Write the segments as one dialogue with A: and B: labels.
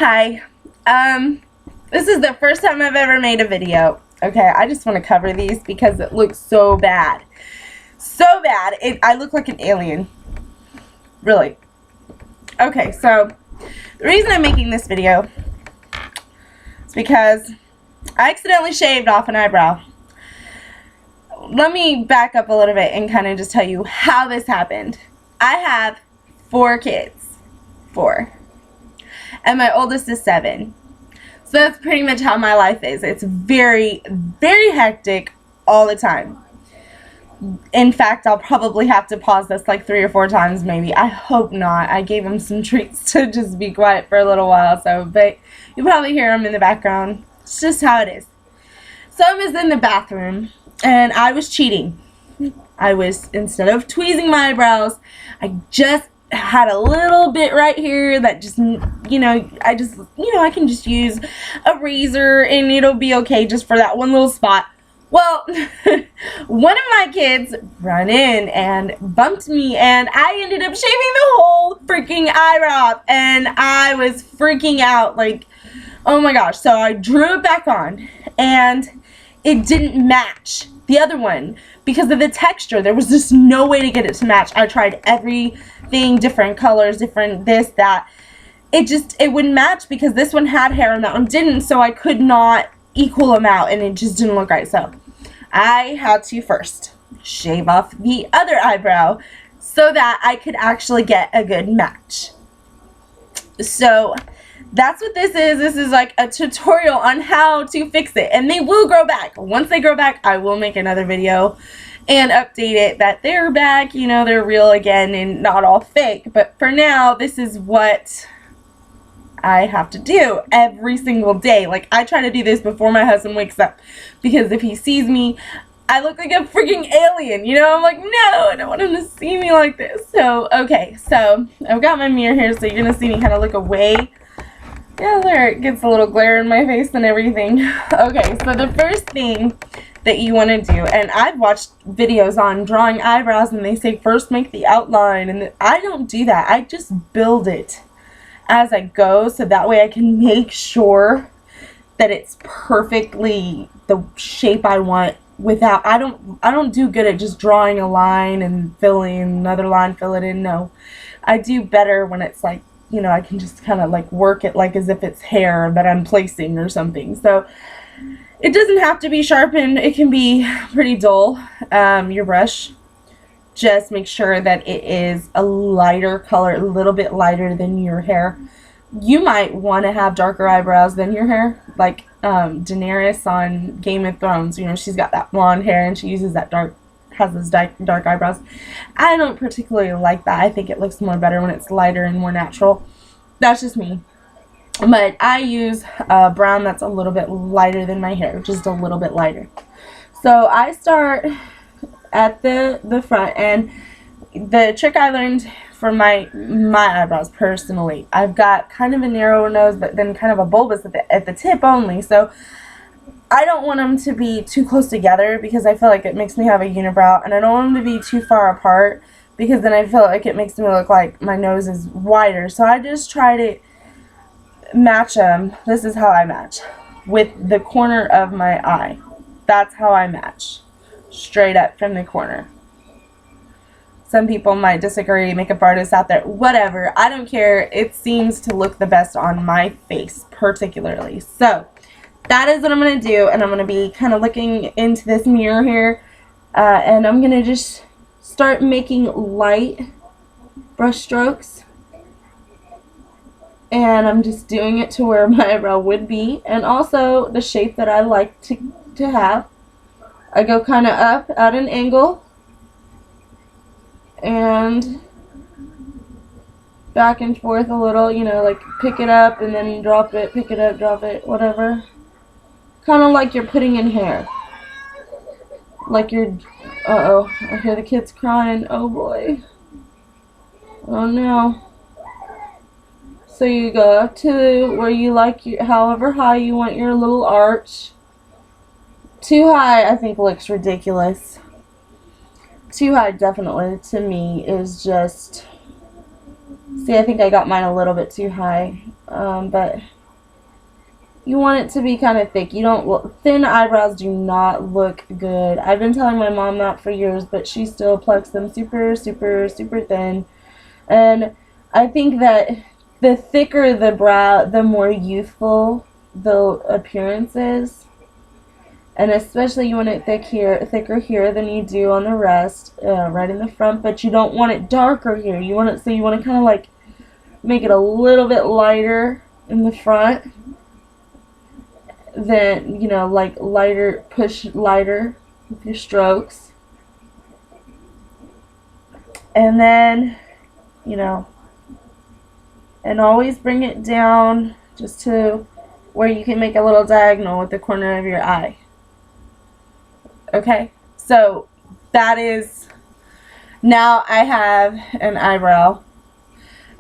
A: Hi. This is the first time I've ever made a video. Okay, I just want to cover these because it looks so bad. So bad. I look like an alien. Really. Okay, so the reason I'm making this video is because I accidentally shaved off an eyebrow. Let me back up a little bit and kind of just tell you how this happened. I have 4 kids. 4. And my oldest is 7. So that's pretty much how my life is. It's very, very hectic all the time. In fact, I'll probably have to pause this like 3 or 4 times maybe. I hope not. I gave him some treats to just be quiet for a little while. But you'll probably hear him in the background. It's just how it is. So I was in the bathroom and I was cheating. Instead of tweezing my eyebrows, I just had a little bit right here that just, I can just use a razor and it'll be okay just for that one little spot. Well, one of my kids ran in and bumped me and I ended up shaving the whole freaking eyebrow off and I was freaking out like, oh my gosh. So I drew it back on and it didn't match the other one because of the texture. There was just no way to get it to match. I tried everything, different colors, different this, that. It wouldn't match because this one had hair and that one didn't, so I could not equal them out and it just didn't look right. So I had to first shave off the other eyebrow so that I could actually get a good match. So that's what this is. This is like a tutorial on how to fix it. And they will grow back. Once they grow back, I will make another video and update it that they're back, they're real again and not all fake. But for now, this is what I have to do every single day. Like, I try to do this before my husband wakes up because if he sees me, I look like a freaking alien, I'm like, no, I don't want him to see me like this. So, okay, so I've got my mirror here, so you're going to see me kind of look away. Yeah, there, it gets a little glare in my face and everything. Okay, so the first thing that you want to do, and I've watched videos on drawing eyebrows and they say first make the outline, and I don't do that. I just build it as I go so that way I can make sure that it's perfectly the shape I want without, I don't do good at just drawing a line and filling another line, fill it in. No, I do better when it's like, I can just kind of like work it like as if it's hair that I'm placing or something. So it doesn't have to be sharpened. It can be pretty dull. Your brush, just make sure that it is a lighter color, a little bit lighter than your hair. You might want to have darker eyebrows than your hair, like Daenerys on Game of Thrones. She's got that blonde hair and she uses that has those dark eyebrows. I don't particularly like that. I think it looks more better when it's lighter and more natural. That's just me. But I use brown that's a little bit lighter than my hair, just a little bit lighter. So I start at the front, and the trick I learned for my eyebrows personally, I've got kind of a narrower nose but then kind of a bulbous at the tip only. So I don't want them to be too close together because I feel like it makes me have a unibrow, and I don't want them to be too far apart because then I feel like it makes me look like my nose is wider. So I just try to match them. This is how I match with the corner of my eye. That's how I match, straight up from the corner. Some people might disagree, makeup artists out there, whatever. I don't care. It seems to look the best on my face particularly. So that is what I'm going to do, and I'm going to be kind of looking into this mirror here, and I'm going to just start making light brush strokes, and I'm just doing it to where my eyebrow would be, and also the shape that I like to have. I go kind of up at an angle, and back and forth a little, like pick it up and then drop it, pick it up, drop it, whatever. Kind of like you're putting in hair. Like you're, uh-oh, I hear the kids crying. Oh boy. Oh no. So you go up to where you like however high you want your little arch. Too high, I think, looks ridiculous. Too high, definitely, to me, is just... See, I think I got mine a little bit too high. but you want it to be kind of thick. You don't, thin eyebrows do not look good. I've been telling my mom that for years, but she still plucks them super, super, super thin. And I think that the thicker the brow, the more youthful the appearance is. And especially you want it thicker here than you do on the rest, right in the front. But you don't want it darker here. You want it, so you want to kind of like make it a little bit lighter in the front. Then, you know, like lighter, push lighter with your strokes. And then, you know, and always bring it down just to where you can make a little diagonal with the corner of your eye. Okay, so that is, now I have an eyebrow.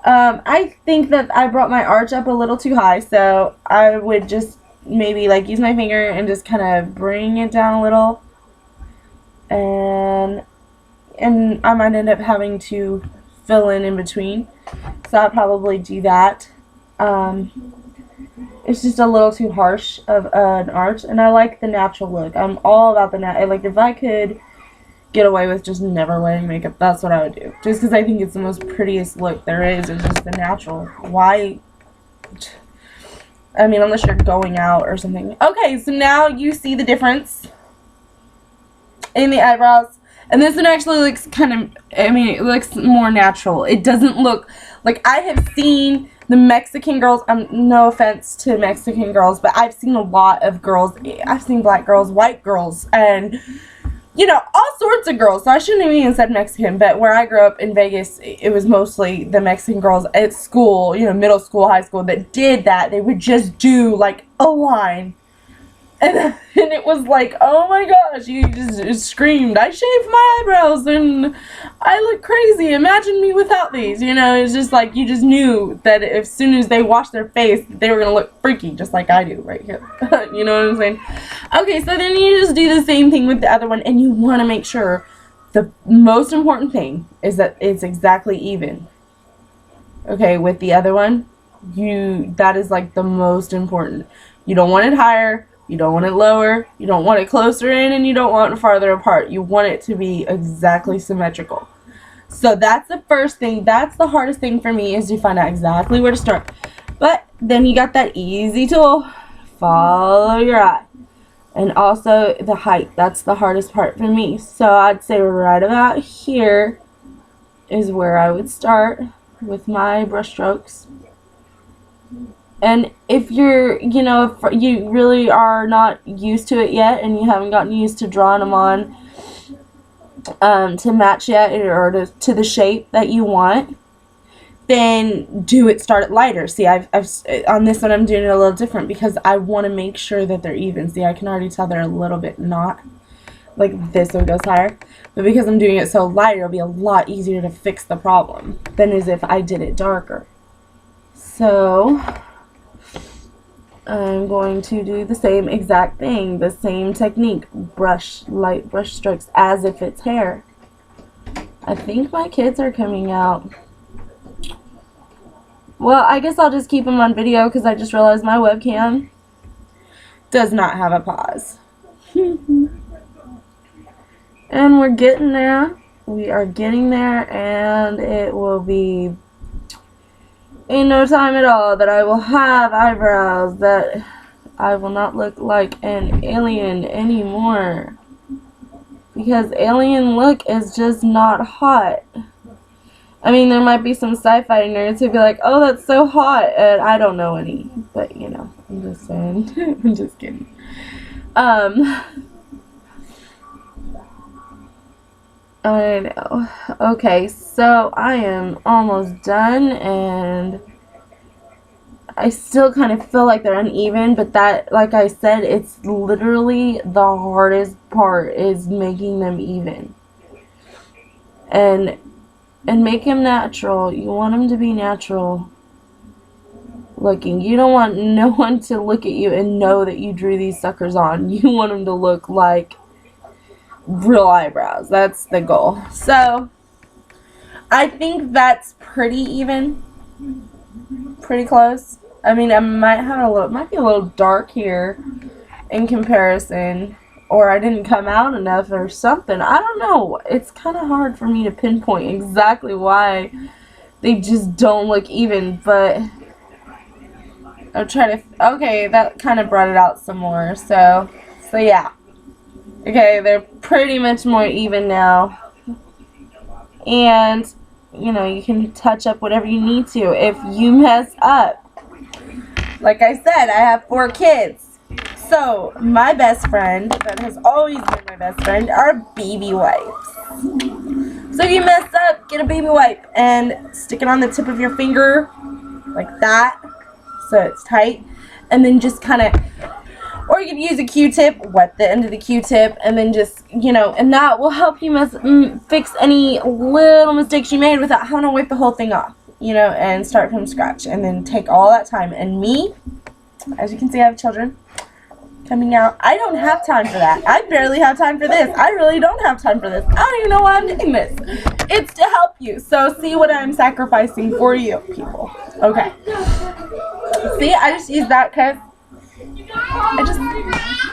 A: I think that I brought my arch up a little too high, so I would just maybe like use my finger and just kind of bring it down a little, and I might end up having to fill in between, so I'll probably do that. It's just a little too harsh of an arch, and I like the natural look. I'm all about the like, if I could get away with just never wearing makeup, that's what I would do. Just because I think it's the most prettiest look there is just the natural. Why? I mean, unless you're going out or something. Okay, so now you see the difference in the eyebrows. And this one actually looks kind of, I mean, it looks more natural. It doesn't look, like, I have seen the Mexican girls, no offense to Mexican girls, but I've seen a lot of girls, I've seen black girls, white girls, and, you know, all sorts of girls. So I shouldn't have even said Mexican, but where I grew up in Vegas, it was mostly the Mexican girls at school, you know, middle school, high school, that did that. They would just do, like, a line. And it was like, oh my gosh, you just screamed, I shaved my eyebrows and I look crazy. Imagine me without these. You know, it's just like, you just knew that as soon as they washed their face, they were going to look freaky, just like I do right here. You know what I'm saying? Okay, so then you just do the same thing with the other one, and you want to make sure the most important thing is that it's exactly even. Okay, with the other one, that is like the most important. You don't want it higher. You don't want it lower, you don't want it closer in, and you don't want it farther apart. You want it to be exactly symmetrical. So that's the first thing. That's the hardest thing for me, is to find out exactly where to start. But then you got that easy tool. Follow your eye. And also the height. That's the hardest part for me. So I'd say right about here is where I would start with my brush strokes. And if you're, you know, if you really are not used to it yet, and you haven't gotten used to drawing them on to match yet, or to the shape that you want, then start it lighter. See, I've on this one I'm doing it a little different because I want to make sure that they're even. See, I can already tell they're a little bit not. Like this one goes higher. But because I'm doing it so light, it'll be a lot easier to fix the problem than as if I did it darker. So I'm going to do the same exact thing, the same technique, light brush strokes as if it's hair. I think my kids are coming out. Well, I guess I'll just keep them on video because I just realized my webcam does not have a pause. And we're getting there. We are getting there, and it will be in no time at all that I will have eyebrows that I will not look like an alien anymore, because alien look is just not hot. I mean, there might be some sci-fi nerds who'd be like, oh, that's so hot, and I don't know any, but you know, I'm just saying. I'm just kidding. I know. Okay, so I am almost done, and I still kind of feel like they're uneven, but that, like I said, it's literally the hardest part, is making them even. And make them natural. You want them to be natural looking. You don't want no one to look at you and know that you drew these suckers on. You want them to look like real eyebrows. That's the goal. So I think that's pretty even, pretty close. I mean, I might have it might be a little dark here in comparison, or I didn't come out enough or something. I don't know. It's kind of hard for me to pinpoint exactly why they just don't look even, but I'm trying to, okay, that kind of brought it out some more, so yeah. Okay, they're pretty much more even now. And, you know, you can touch up whatever you need to if you mess up. Like I said, I have 4 kids. So, my best friend, that has always been my best friend, are baby wipes. So if you mess up, get a baby wipe and stick it on the tip of your finger, like that, so it's tight. And then just kind of, or you can use a Q-tip, wet the end of the Q-tip, and then just, you know, and that will help you fix any little mistakes you made without having to wipe the whole thing off, you know, and start from scratch. And then take all that time. And me, as you can see, I have children coming out. I don't have time for that. I barely have time for this. I really don't have time for this. I don't even know why I'm doing this. It's to help you. So see what I'm sacrificing for you, people. Okay. See, I just use that because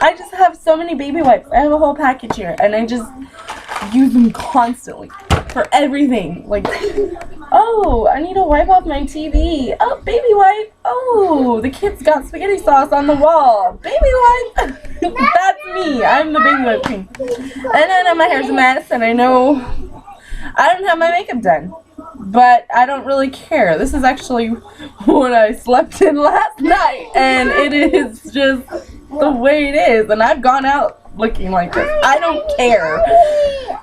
A: I just have so many baby wipes. I have a whole package here, and I just use them constantly for everything. Like, oh, I need to wipe off my TV. Oh, baby wipe. Oh, the kids got spaghetti sauce on the wall. Baby wipe. That's me. I'm the baby wipe queen. And I know my hair's a mess, and I know I don't have my makeup done. But I don't really care. This is actually what I slept in last night, and it is just the way it is. And I've gone out looking like this. I don't care.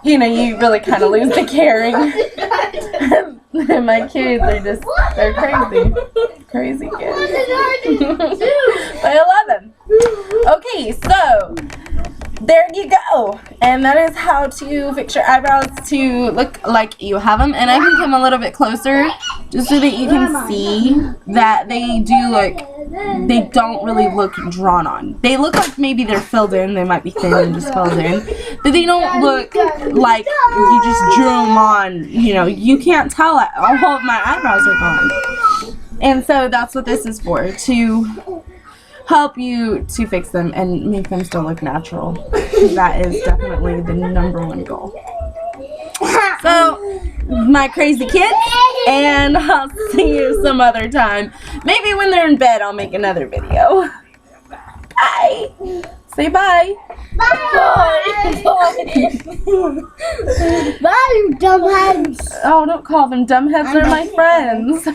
A: You know, you really kind of lose the caring. And my kids are just, they're crazy. Crazy kids. But I love them. Okay, so there you go. And that is how to fix your eyebrows to look like you have them. And I can come a little bit closer just so that you can see that they do look, they don't really look drawn on. They look like maybe they're filled in. They might be thin and just filled in. But they don't look like you just drew them on. You know, you can't tell all of my eyebrows are gone. And so that's what this is for, to help you to fix them and make them still look natural. That is definitely the #1 goal. So, my crazy kids, and I'll see you some other time. Maybe when they're in bed, I'll make another video. Bye. Say bye.
B: Bye. Bye, you dumbheads.
A: Oh, don't call them dumbheads. They're my friends.